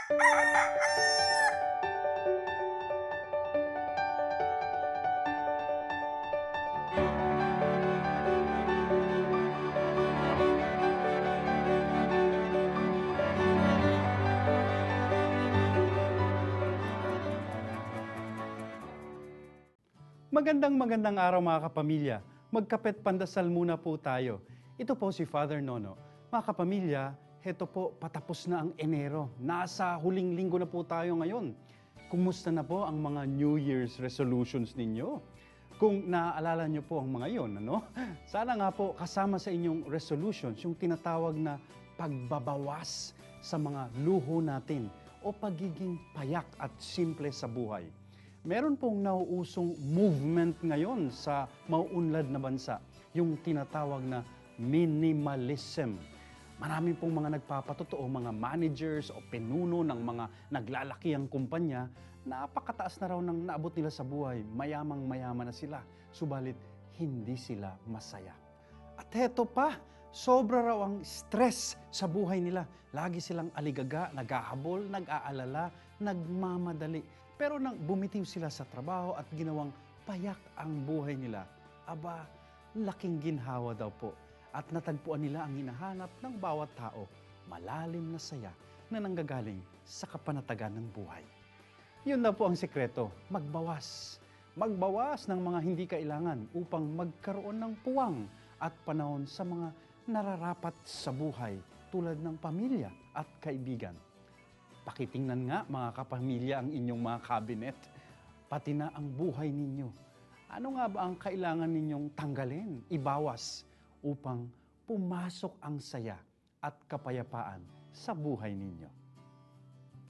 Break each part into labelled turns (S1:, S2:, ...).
S1: Magandang araw mga kapamilya. Magkapet pandasal muna po tayo. Ito po si Father Nono. Mga kapamilya, heto po patapos na ang Enero. Nasa huling linggo na po tayo ngayon. Kumusta na po ang mga New Year's resolutions ninyo? Kung naaalala nyo po ang mga yon, ano? Sana nga po kasama sa inyong resolutions yung tinatawag na pagbabawas sa mga luho natin o pagiging payak at simple sa buhay. Meron pong nauusong movement ngayon sa mauunlad na bansa, yung tinatawag na minimalism. Marami pong mga nagpapatotoo, mga managers o pinuno ng mga naglalakihang kumpanya, napakataas na raw ng naabot nila sa buhay, mayamang-mayaman na sila, subalit hindi sila masaya. At heto pa, sobra raw ang stress sa buhay nila. Lagi silang aligaga, naghahabol, nag-aalala, nagmamadali. Pero nang bumitiw sila sa trabaho at ginawang payak ang buhay nila, aba, laking ginhawa daw po. At natagpuan nila ang hinahanap ng bawat tao, malalim na saya na nanggagaling sa kapanatagan ng buhay. Yun na po ang sikreto, magbawas. Magbawas ng mga hindi kailangan upang magkaroon ng puwang at panahon sa mga nararapat sa buhay tulad ng pamilya at kaibigan. Pakitingnan nga mga kapamilya ang inyong mga cabinet, pati na ang buhay ninyo. Ano nga ba ang kailangan ninyong tanggalin, ibawas, upang pumasok ang saya at kapayapaan sa buhay ninyo?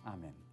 S1: Amen.